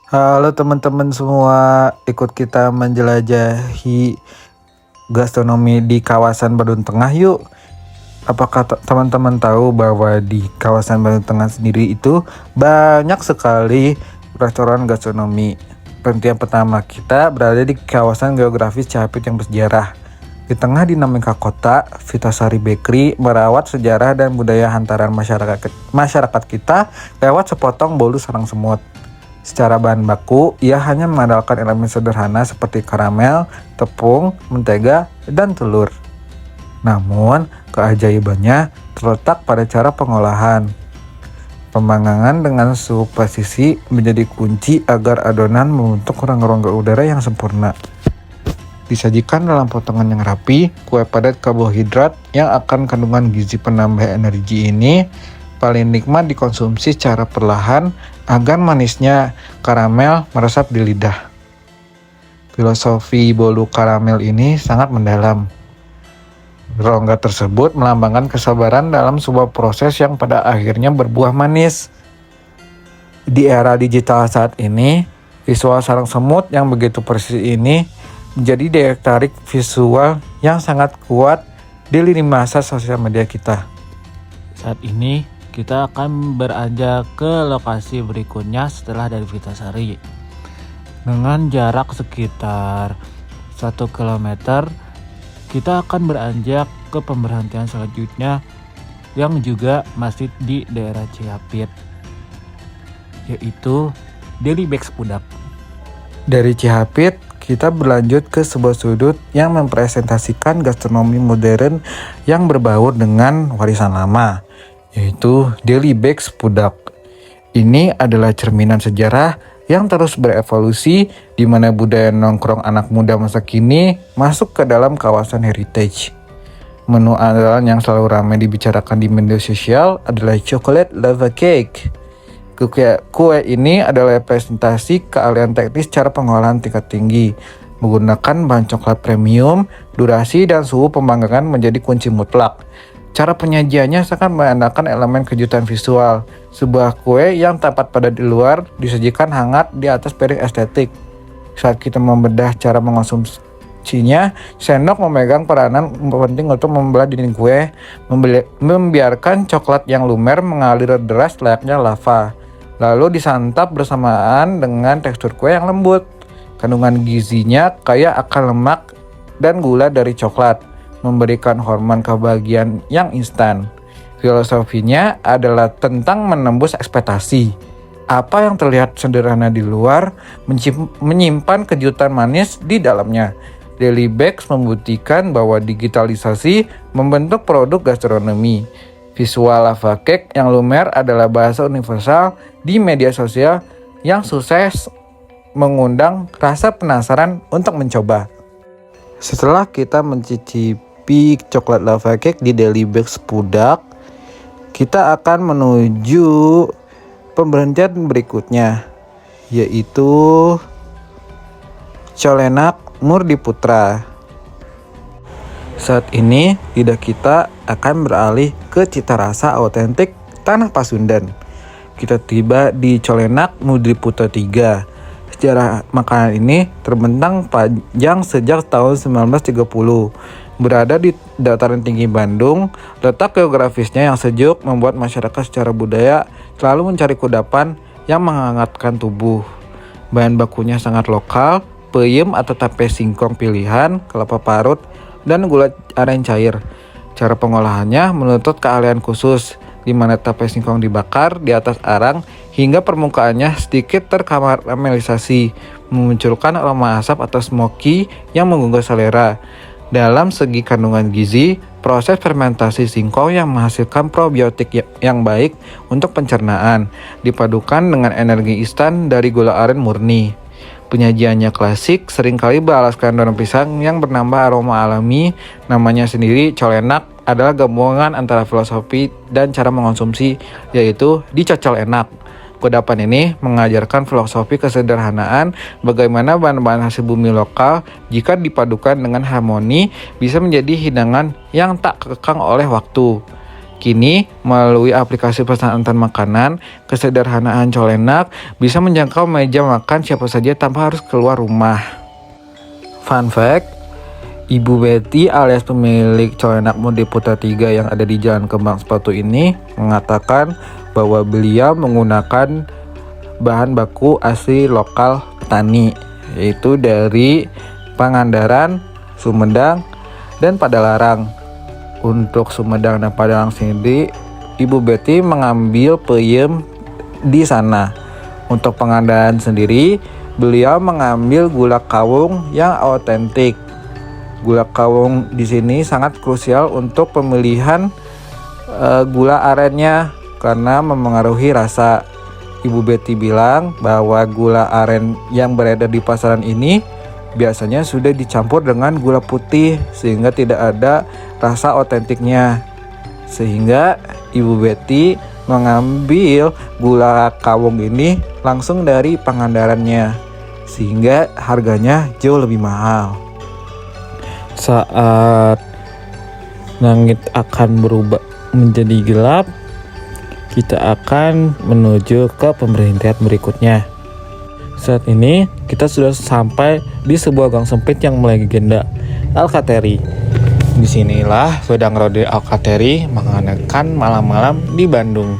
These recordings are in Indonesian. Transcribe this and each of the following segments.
Halo teman-teman semua, ikut kita menjelajahi gastronomi di kawasan Bandung Tengah yuk. Apakah teman-teman tahu bahwa di kawasan Bandung Tengah sendiri itu banyak sekali restoran gastronomi. Penting pertama, kita berada di kawasan geografis Cihapit yang bersejarah. Di tengah dinamika kota, Vitasari Bakery merawat sejarah dan budaya hantaran masyarakat kita lewat sepotong bolu sarang semut. Secara bahan baku, ia hanya mengandalkan elemen sederhana seperti karamel, tepung, mentega, dan telur. Namun, keajaibannya terletak pada cara pengolahan. Pemanggangan dengan suhu presisi menjadi kunci agar adonan membentuk rongga-rongga udara yang sempurna. Disajikan dalam potongan yang rapi, kue padat karbohidrat yang akan kandungan gizi penambah energi ini paling nikmat dikonsumsi secara perlahan agar manisnya karamel meresap di lidah. Filosofi bolu karamel ini sangat mendalam. Rongga tersebut melambangkan kesabaran dalam sebuah proses yang pada akhirnya berbuah manis. Di era digital saat ini, visual sarang semut yang begitu persis ini menjadi daya tarik visual yang sangat kuat di lini masa sosial media kita. Saat ini kita akan beranjak ke lokasi berikutnya setelah dari Vitasari. Dengan jarak sekitar 1 km, kita akan beranjak ke pemberhentian selanjutnya yang juga masih di daerah Cihapit, yaitu Deli Beks Pudak. Dari Cihapit, kita berlanjut ke sebuah sudut yang mempresentasikan gastronomi modern yang berbaur dengan warisan lama, yaitu Deli Beks Pudak. Ini adalah cerminan sejarah yang terus berevolusi di mana budaya nongkrong anak muda masa kini masuk ke dalam kawasan heritage. Menu andalan yang selalu ramai dibicarakan di media sosial adalah chocolate lava cake. Kue ini adalah representasi keahlian teknis cara pengolahan tingkat tinggi. Menggunakan bahan coklat premium, durasi dan suhu pemanggangan menjadi kunci mutlak. Cara penyajiannya sangat mengandalkan elemen kejutan visual. Sebuah kue yang tampak pada di luar disajikan hangat di atas piring estetik. Saat kita membedah cara mengonsumsinya, sendok memegang peranan penting untuk membelah dinding kue, membiarkan coklat yang lumer mengalir deras layaknya lava. Lalu disantap bersamaan dengan tekstur kue yang lembut. Kandungan gizinya kaya akan lemak dan gula dari coklat, memberikan hormon kebahagiaan yang instan. Filosofinya adalah tentang menembus ekspektasi. Apa yang terlihat sederhana di luar menyimpan kejutan manis di dalamnya. Deli Beks membuktikan bahwa digitalisasi membentuk produk gastronomi. Visual lava cake yang lumer adalah bahasa universal di media sosial yang sukses mengundang rasa penasaran untuk mencoba. Setelah kita mencicipi coklat lava cake di Deli Beks Pudak, kita akan menuju pemberhentian berikutnya, yaitu Colenak Murdi Putra. Saat ini, lidah kita akan beralih ke cita rasa autentik tanah Pasundan. Kita tiba di Colenak Murdi Putra 3. Sejarah makanan ini terbentang panjang sejak tahun 1930. Berada di dataran tinggi Bandung, letak geografisnya yang sejuk membuat masyarakat secara budaya selalu mencari kudapan yang menghangatkan tubuh. Bahan bakunya sangat lokal, peyem atau tape singkong pilihan, kelapa parut, dan gula aren cair. Cara pengolahannya menuntut keahlian khusus, di mana tape singkong dibakar di atas arang hingga permukaannya sedikit terkaramelisasi, memunculkan aroma asap atau smoky yang menggugah selera. Dalam segi kandungan gizi, proses fermentasi singkong yang menghasilkan probiotik yang baik untuk pencernaan, dipadukan dengan energi instan dari gula aren murni. Penyajiannya klasik, seringkali beralaskan daun pisang yang bernambah aroma alami. Namanya sendiri, colenak adalah gabungan antara filosofi dan cara mengonsumsi, yaitu dicocol enak. Kudapan ini mengajarkan filosofi kesederhanaan, bagaimana bahan-bahan hasil bumi lokal jika dipadukan dengan harmoni bisa menjadi hidangan yang tak kekang oleh waktu. Kini, melalui aplikasi pesan antar makanan, kesederhanaan Colenak bisa menjangkau meja makan siapa saja tanpa harus keluar rumah. Fun fact, Ibu Betty alias pemilik Colenak Mode Putra 3 yang ada di Jalan Kembang Sepatu ini mengatakan bahwa beliau menggunakan bahan baku asli lokal petani, yaitu dari Pangandaran, Sumedang, dan Padalarang. Untuk Sumedang dan Padalarang sendiri, Ibu Betty mengambil peyem di sana. Untuk Pangandaran sendiri, beliau mengambil gula kawung yang otentik. Gula kawung di sini sangat krusial untuk pemilihan gula arennya karena memengaruhi rasa. Ibu Betty bilang bahwa gula aren yang beredar di pasaran ini biasanya sudah dicampur dengan gula putih sehingga tidak ada rasa otentiknya. Sehingga Ibu Betty mengambil gula kawung ini langsung dari Pangandarannya sehingga harganya jauh lebih mahal. Saat langit akan berubah menjadi gelap, kita akan menuju ke pemberhentian berikutnya. Saat ini kita sudah sampai di sebuah gang sempit yang melegenda, Alkatiri. Disinilah Wedang Ronde Alkatiri mengadakan malam-malam di Bandung.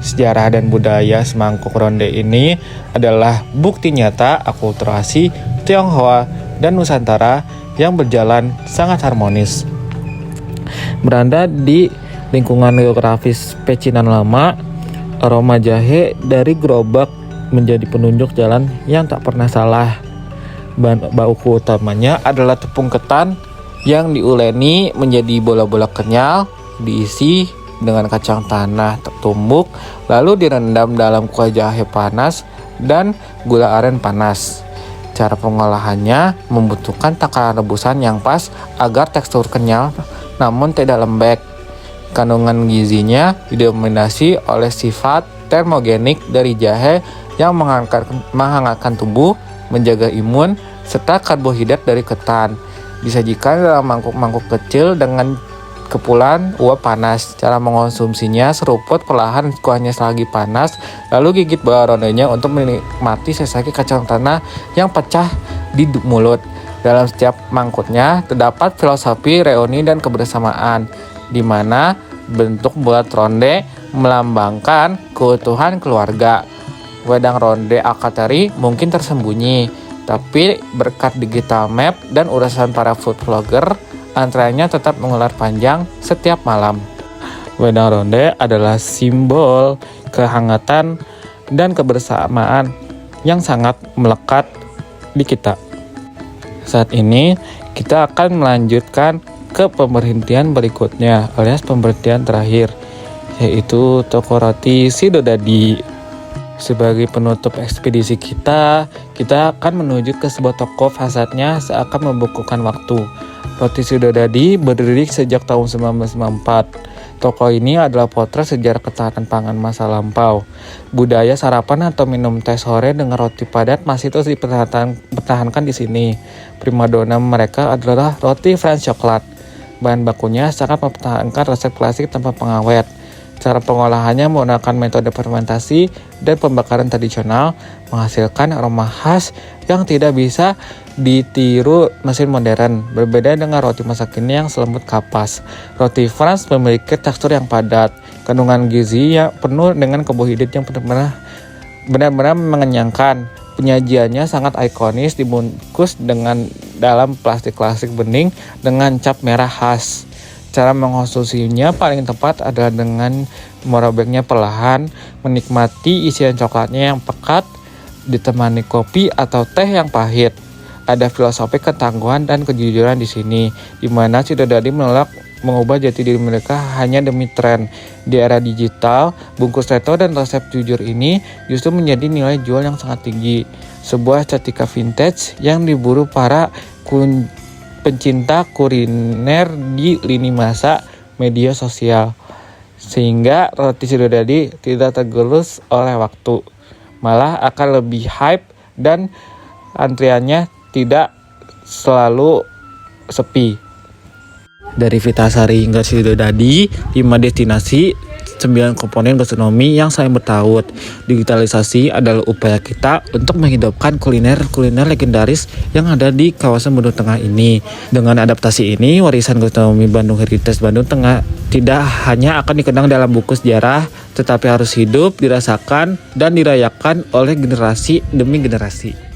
Sejarah dan budaya semangkuk ronde ini adalah bukti nyata akulturasi Tionghoa dan Nusantara yang berjalan sangat harmonis. Berada di lingkungan geografis Pecinan Lama, aroma jahe dari gerobak menjadi penunjuk jalan yang tak pernah salah. Bahan baku utamanya adalah tepung ketan yang diuleni menjadi bola-bola kenyal, diisi dengan kacang tanah tertumbuk, lalu direndam dalam kuah jahe panas dan gula aren panas. Cara pengolahannya membutuhkan takaran rebusan yang pas agar tekstur kenyal namun tidak lembek. Kandungan gizinya didominasi oleh sifat termogenik dari jahe yang menghangatkan tubuh, menjaga imun, serta karbohidrat dari ketan. Disajikan dalam mangkuk-mangkuk kecil dengan kepulan uap panas. Cara mengonsumsinya seruput perlahan kuahnya selagi panas, lalu gigit bola rondenya untuk menikmati sesaki kacang tanah yang pecah di mulut. Dalam setiap mangkuknya terdapat filosofi reuni dan kebersamaan, di mana bentuk bulat ronde melambangkan keutuhan keluarga. Wedang Ronde Alkatiri mungkin tersembunyi, tapi berkat digital map dan urasan para food vlogger, antreannya tetap mengular panjang setiap malam. Wedang Ronde adalah simbol kehangatan dan kebersamaan yang sangat melekat di kita. Saat ini kita akan melanjutkan ke pemberhentian berikutnya, alias pemberhentian terakhir, yaitu toko roti Sidodadi. Sebagai penutup ekspedisi kita akan menuju ke sebuah toko fasadnya seakan membukukan waktu. Roti Sidodadi berdiri sejak tahun 1994. Toko ini adalah potret sejarah ketahanan pangan masa lampau. Budaya sarapan atau minum teh sore dengan roti padat masih terus dipertahankan di sini. Primadona mereka adalah roti French coklat. Bahan bakunya sangat mempertahankan resep klasik tanpa pengawet. Cara pengolahannya menggunakan metode fermentasi dan pembakaran tradisional, menghasilkan aroma khas yang tidak bisa ditiru mesin modern. Berbeda dengan roti masa kini yang selembut kapas. Roti France memiliki tekstur yang padat, kandungan gizi yang penuh dengan karbohidrat yang benar-benar mengenyangkan. Penyajiannya sangat ikonis, dibungkus dengan dalam plastik bening dengan cap merah khas. Cara mengkonsumsinya paling tepat adalah dengan merobeknya perlahan, menikmati isian coklatnya yang pekat, ditemani kopi atau teh yang pahit. Ada filosofi ketangguhan dan kejujuran di sini, di mana Sidodadi menolak mengubah jati diri mereka hanya demi tren. Di era digital, bungkus retro dan resep jujur ini justru menjadi nilai jual yang sangat tinggi. Sebuah estetika vintage yang diburu para pencinta kuliner di lini masa media sosial, sehingga roti Sidodadi tidak tergerus oleh waktu, malah akan lebih hype dan antriannya tidak selalu sepi. Dari Vitasari hingga Sidodadi, 5 destinasi, 9 komponen gastronomi yang saling bertaut. Digitalisasi adalah upaya kita untuk menghidupkan kuliner-kuliner legendaris yang ada di kawasan Bandung Tengah ini. Dengan adaptasi ini, warisan gastronomi Bandung Heritage Bandung Tengah tidak hanya akan dikenang dalam buku sejarah, tetapi harus hidup, dirasakan, dan dirayakan oleh generasi demi generasi.